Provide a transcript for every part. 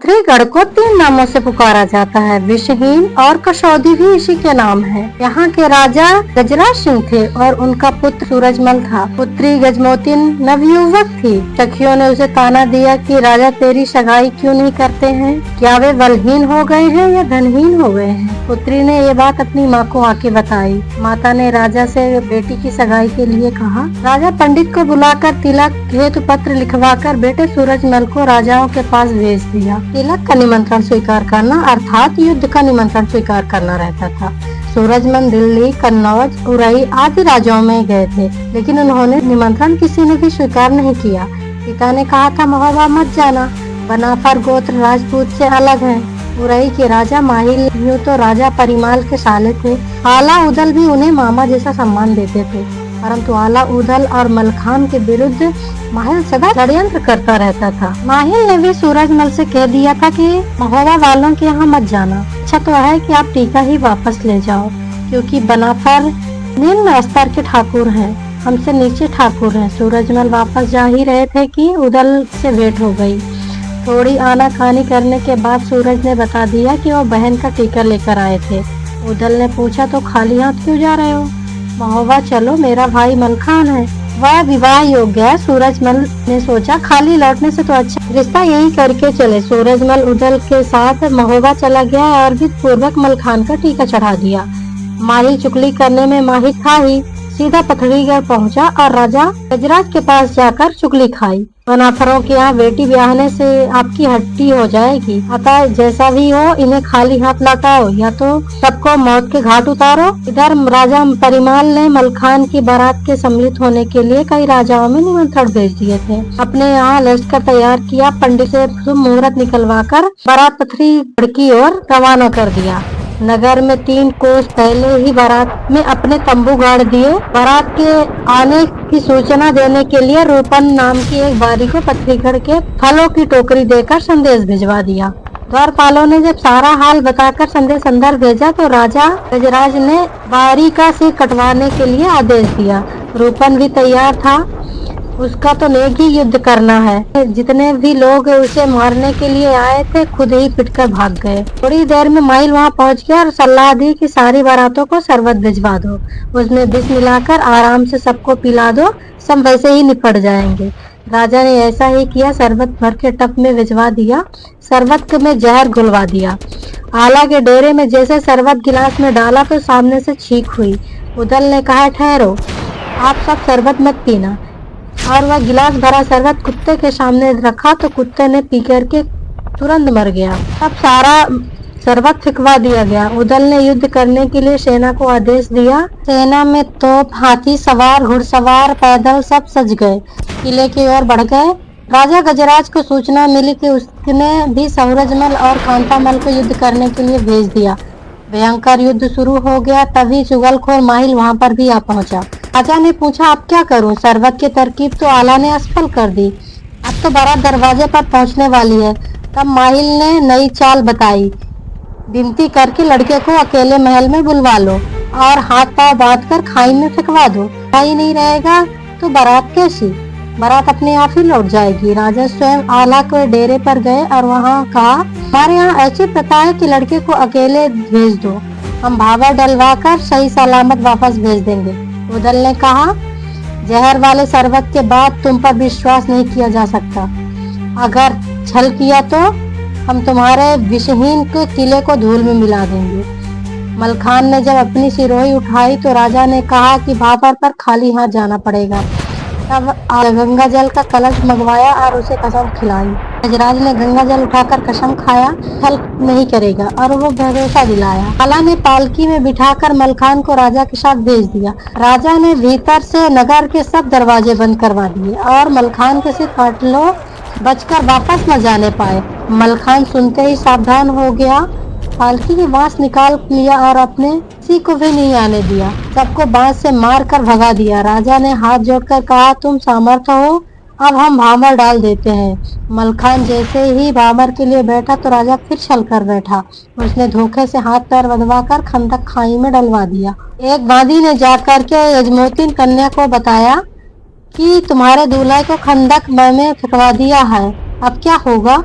पथरीगढ़ को 3 नामों से पुकारा जाता है। विषहीन और कसौदी भी इसी के नाम है। यहाँ के राजा गजराज सिंह थे और उनका पुत्र सूरजमल था। पुत्री गजमोतिन नवयुवक थी। सखियों ने उसे ताना दिया कि राजा तेरी सगाई क्यों नहीं करते हैं? क्या वे बलहीन हो गए हैं या धनहीन हो गए हैं? पुत्री ने ये बात अपनी माँ को आके बताई। माता ने राजा से बेटी की सगाई के लिए कहा। राजा पंडित को बुलाकर तिलक हेतु पत्र लिखवाकर बेटे सूरजमल को राजाओं के पास भेज दिया। तिलक का निमंत्रण स्वीकार करना अर्थात युद्ध का निमंत्रण स्वीकार करना रहता था। सूरजमल दिल्ली, कन्नौज, उरई आदि राज्यों में गए थे, लेकिन उन्होंने निमंत्रण किसी ने भी स्वीकार नहीं किया। पिता ने कहा था महोबा मत जाना, बनाफर गोत्र राजपूत से अलग है। उरई के राजा माहिल यूं तो राजा परिमाल के साले थे। आला उदल भी उन्हें मामा जैसा सम्मान देते थे, परंतु आला उदल और मलखान के विरुद्ध माहिल सदा षड्यंत्र करता रहता था। माहिल ने भी सूरजमल से कह दिया था कि महोबा वालों के यहाँ मत जाना। अच्छा तो है कि आप टीका ही वापस ले जाओ, क्योंकि बनाफर निम्न स्तर के ठाकुर हैं, हमसे नीचे ठाकुर हैं। सूरजमल वापस जा ही रहे थे कि उदल से भेंट हो गई। थोड़ी आनाकानी करने के बाद सूरज ने बता दिया कि वो बहन का टीका लेकर आए थे। उदल ने पूछा तो खाली हाथ क्यों जा रहे हो? महोबा चलो, मेरा भाई मलखान है, वह विवाह योग्य है। सूरजमल ने सोचा खाली लौटने से तो अच्छा रिश्ता यही करके चले। सूरजमल उदल के साथ महोबा चला गया और विधि पूर्वक मलखान का टीका चढ़ा दिया। माहिल चुगली करने में माहिर था ही, सीधा पथरीगढ़ पहुंचा और राजा गजराज के पास जाकर चुगली खाई। बनाफरों के यहाँ बेटी ब्याहने से आपकी हड्डी हो जाएगी, अतः जैसा भी हो इन्हें खाली हाथ लौटाओ या तो सबको मौत के घाट उतारो। इधर राजा परिमाल ने मलखान की बारात के सम्मिलित होने के लिए कई राजाओं में निमंत्रण भेज दिए थे। अपने यहाँ लश्कर तैयार किया, पंडित से शुभ मुहूर्त निकलवाकर बारात पथरीगढ़ की ओर रवाना कर दिया। नगर में 3 कोस पहले ही बारात में अपने तंबू गाड़ दिए। बारात के आने की सूचना देने के लिए रूपन नाम की एक बारी को पथरीगढ़ के फलों की टोकरी देकर संदेश भिजवा दिया। द्वारपालों ने जब सारा हाल बताकर संदेश अंदर भेजा तो राजा गजराज ने बारी का सिर कटवाने के लिए आदेश दिया। रूपन भी तैयार था, उसका तो नेक ही युद्ध करना है। जितने भी लोग उसे मारने के लिए आए थे खुद ही पिटकर भाग गए। थोड़ी देर में माहिल वहां पहुंच गया और सलाह दी कि सारी बारातों को शरबत भिजवा दो, उसमें विष मिलाकर आराम से सबको पिला दो, सब वैसे ही निपट जाएंगे। राजा ने ऐसा ही किया, शरबत भर के टब में भिजवा दिया, शरबत में जहर घुलवा दिया। आला के डेरे में जैसे शरबत गिलास में डाला तो सामने से छींक हुई। उदल ने कहा ठहरो, आप सब शरबत मत पीना, और वह गिलास भरा शरबत कुत्ते के सामने रखा तो कुत्ते ने पी करके तुरंत मर गया। अब सारा शरबत फेंकवा दिया गया। उदल ने युद्ध करने के लिए सेना को आदेश दिया। सेना में तोप, हाथी सवार, घुड़सवार, पैदल सब सज गए, किले की ओर बढ़ गए। राजा गजराज को सूचना मिली कि उसने भी सूरजमल और कांतामल को युद्ध करने के लिए भेज दिया। भयंकर युद्ध शुरू हो गया। तभी चुगलखोर माहिल वहां पर भी आ पहुंचा। राजा ने पूछा अब क्या करूं? शरबत की तरकीब तो आला ने असफल कर दी, अब तो बारात दरवाजे पर पहुंचने वाली है। तब माहिल ने नई चाल बताई, विनती करके लड़के को अकेले महल में बुलवा लो और हाथ पांव बांधकर खाई में फेंकवा दो। खाई नहीं रहेगा तो बारात कैसी? बारात अपने आप ही लौट जाएगी। राजा स्वयं आला के डेरे पर गए और वहां कहा हमारे यहाँ ऐसी प्रथा है कि लड़के को अकेले भेज दो, हम भावर डलवा कर सही सलामत वापस भेज देंगे। उदल ने कहा जहर वाले शरबत के बाद तुम पर विश्वास नहीं किया जा सकता, अगर छल किया तो हम तुम्हारे विषहीन के किले को धूल में मिला देंगे। मलखान ने जब अपनी सिरोही उठाई तो राजा ने कहा कि भावर पर खाली हाथ जाना पड़ेगा। तब गंगा जल का कलश मंगवाया और उसे कसम खिलाई। गजराज ने गंगा जल उठाकर कसम खाया छल नहीं करेगा और वो भरोसा दिलाया। आला ने पालकी में बिठाकर मलखान को राजा के साथ भेज दिया। राजा ने भीतर से नगर के सब दरवाजे बंद करवा दिए और मलखान के सिर काट लो, बचकर वापस न जाने पाए। मलखान सुनते ही सावधान हो गया, पालकी की बांस निकाल लिया और अपने किसी को भी नहीं आने दिया, सबको बांस से मार कर भगा दिया। राजा ने हाथ जोड़कर कहा तुम सामर्थ हो, अब हम भामर डाल देते हैं। मलखान जैसे ही भामर के लिए बैठा तो राजा फिर छल कर बैठा। उसने धोखे से हाथ पैर बंधवाकर खंदक खाई में डलवा दिया। एक बांदी ने जाकर के यजमोतिन कन्या को बताया कि तुम्हारे दूल्हे को खंदक में फेंकवा दिया है, अब क्या होगा?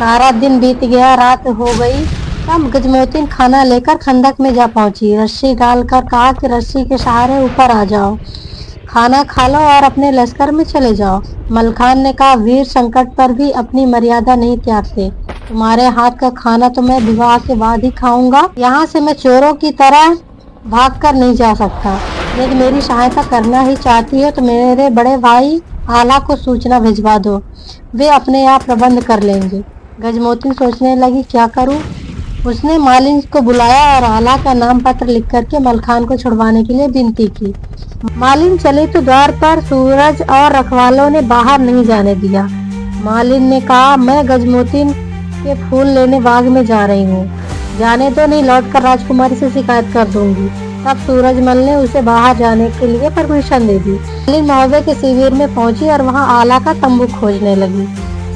सारा दिन बीत गया, रात हो गई। तब गजमोतिन खाना लेकर खंदक में जा पहुंची। रस्सी डालकर कहा कि रस्सी के सहारे ऊपर आ जाओ, खाना खा लो और अपने लश्कर में चले जाओ। मलखान ने कहा, वीर संकट पर भी अपनी मर्यादा नहीं त्यागते। तुम्हारे हाथ का खाना तो मैं विवाह के बाद ही खाऊंगा। यहाँ से मैं चोरों की तरह भाग कर नहीं जा सकता। यदि मेरी सहायता करना ही चाहती हो तो मेरे बड़े भाई आला को सूचना भिजवा दो, वे अपने आप प्रबंध कर लेंगे। गजमोतिन सोचने लगी, क्या करूं? उसने मालिन को बुलाया और आला का नाम पत्र लिख करके मलखान को छुड़वाने के लिए विनती की। मालिन चले तो द्वार पर सूरज और रखवालों ने बाहर नहीं जाने दिया। मालिन ने कहा, मैं गजमोतिन के फूल लेने बाग में जा रही हूँ, जाने दो, नहीं लौटकर राजकुमारी से शिकायत कर दूंगी। तब सूरजमल ने उसे बाहर जाने के लिए परमिशन दे दी। मालिन महोबे के शिविर में पहुंची और वहां आला का तंबू खोजने लगी।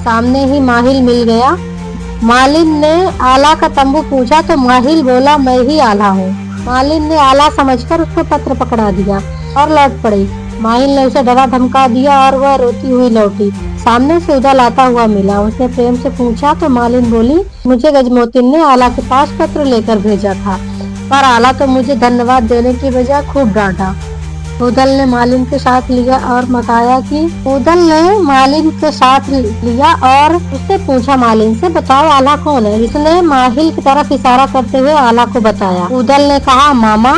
सामने ही माहिल मिल गया। मालिन ने आला का तंबू पूछा तो माहिल बोला, मैं ही आला हूँ। मालिन ने आला समझकर उसको पत्र पकड़ा दिया और लौट पड़ी। माहिल ने उसे डरा धमका दिया और वह रोती हुई लौटी। सामने से उदल आता हुआ मिला। उसने प्रेम से पूछा तो मालिन बोली, मुझे गजमोतिन ने आला के पास पत्र लेकर भेजा था, पर आला तो मुझे धन्यवाद देने की बजाय खूब डांटा। उदल ने मालिन के साथ लिया और बताया कि उससे पूछा, मालिन से बताओ आला कौन है? इसने माहिल की तरफ इशारा करते हुए आला को बताया। उदल ने कहा, मामा,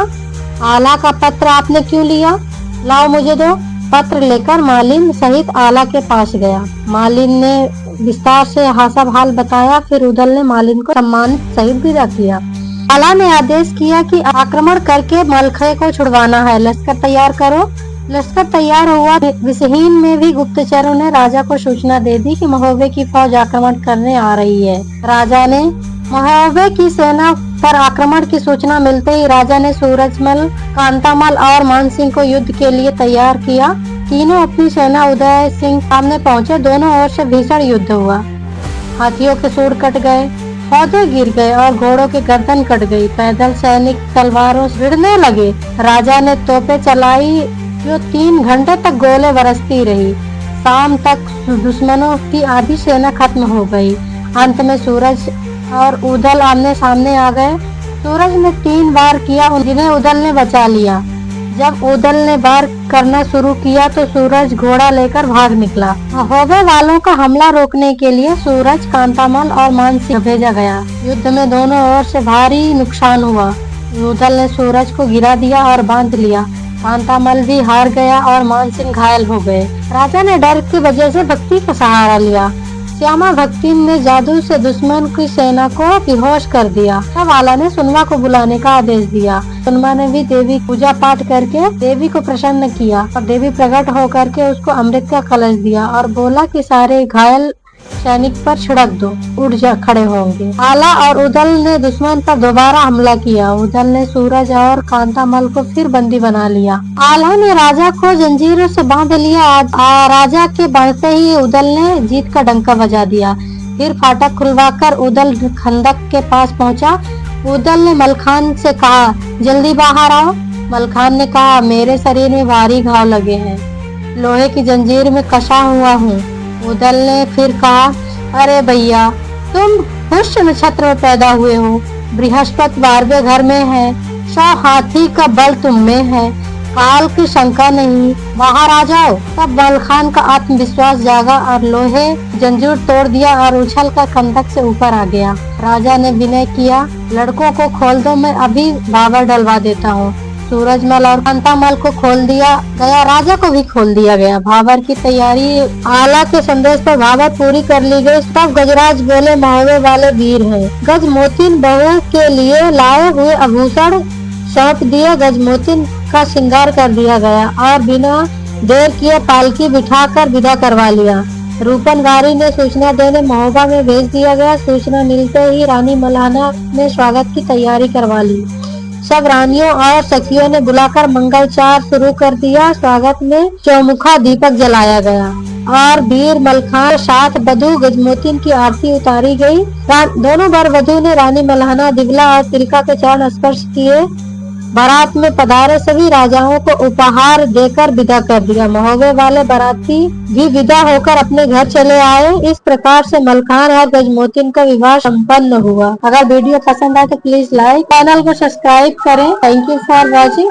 आला का पत्र आपने क्यों लिया? लाओ मुझे दो। पत्र लेकर मालिन सहित आला के पास गया। मालिन ने विस्तार से हासाब हाल बताया। फिर उदल ने मालिन को सम्मान सहित विदा किया। आला ने आदेश किया कि आक्रमण करके मलखे को छुड़वाना है, लश्कर तैयार करो। लश्कर तैयार हुआ। विसहीन में भी गुप्तचरों ने राजा को सूचना दे दी कि महोबे की फौज आक्रमण करने आ रही है। राजा ने महोबे की सेना पर आक्रमण की सूचना मिलते ही राजा ने सूरजमल, कांतामल और मानसिंह को युद्ध के लिए तैयार किया। तीनों अपनी सेना उदय सिंह सामने पहुंचे। दोनों ओर से भीषण युद्ध हुआ। हाथियों के सूंड कट गए, पौधे गिर गए और घोड़ों के गर्दन कट गई। पैदल सैनिक तलवारों से भिड़ने लगे। राजा ने तोपें चलाई जो 3 घंटे तक गोले बरसती रही। शाम तक दुश्मनों की आधी सेना खत्म हो गई। अंत में सूरज और उदल आमने सामने आ गए। सूरज ने 3 वार किया, जिन्हें उदल ने बचा लिया। जब उदल ने वार करना शुरू किया तो सूरज घोड़ा लेकर भाग निकला। महोबे वालों का हमला रोकने के लिए सूरज, कांतामल और मानसिंह भेजा गया। युद्ध में दोनों ओर से भारी नुकसान हुआ। उदल ने सूरज को गिरा दिया और बांध लिया। कांतामल भी हार गया और मानसिंह घायल हो गए। राजा ने डर की वजह से भक्ति का सहारा लिया। श्यामा भक्ति ने जादू से दुश्मन की सेना को बेहोश कर दिया। तब आला ने सुनमा को बुलाने का आदेश दिया। सुनमा ने भी देवी पूजा पाठ करके देवी को प्रसन्न किया और देवी प्रकट होकर के उसको अमृत का कलश दिया और बोला कि सारे घायल सैनिक पर छिड़क दो, उठ जा खड़े होंगे। आला और उदल ने दुश्मन पर दोबारा हमला किया। उदल ने सूरज और कांतामल को फिर बंदी बना लिया। आला ने राजा को जंजीरों से बांध लिया। राजा के बांधते ही उदल ने जीत का डंका बजा दिया। फिर फाटक खुलवाकर उदल खंदक के पास पहुंचा। उदल ने मलखान से कहा, जल्दी बाहर आओ। मलखान ने कहा, मेरे शरीर में भारी घाव लगे हैं, लोहे की जंजीर में कसा हुआ हूँ। उदल ने फिर कहा, अरे भैया, तुम पुष्य नक्षत्र में पैदा हुए हो, बृहस्पति 12वें घर में है, 100 हाथी का बल तुम में है, काल की शंका नहीं, बाहर आ जाओ। तब मलखान का आत्मविश्वास जागा और लोहे जंजीर तोड़ दिया और उछल कर खंदक से ऊपर आ गया। राजा ने विनय किया, लड़कों को खोल दो, मैं अभी भावर डलवा देता हूँ। सूरजमल और कांतामल को खोल दिया गया। राजा को भी खोल दिया गया। भावर की तैयारी, आला के संदेश पर भावर पूरी कर ली गई। तब गजराज बोले, महोबे वाले वीर हैं। गजमोतिन बहू के लिए लाए हुए आभूषण सौंप दिए। गजमोतिन का श्रृंगार कर दिया गया और बिना देर किए पालकी बिठाकर विदा करवा लिया। रूपनगारी ने सूचना देने महोबा में भेज दिया गया। सूचना मिलते ही रानी मल्हाना ने स्वागत की तैयारी करवा ली। सब रानियों और सखियों ने बुलाकर मंगलचार शुरू कर दिया। स्वागत में चौमुखा दीपक जलाया गया और वीर मलखान के साथ वधू गजमोतिन की आरती उतारी गई। दोनों वर वधू ने रानी मल्हाना, दिवला और तिलका के चरण स्पर्श किए बारात में पधारे सभी राजाओं को उपहार देकर विदा कर दिया। महोबे वाले बाराती भी विदा होकर अपने घर चले आए। इस प्रकार से मलखान और गजमोतिन का विवाह संपन्न हुआ। अगर वीडियो पसंद आए तो प्लीज लाइक, चैनल को सब्सक्राइब करें। Thank you for watching.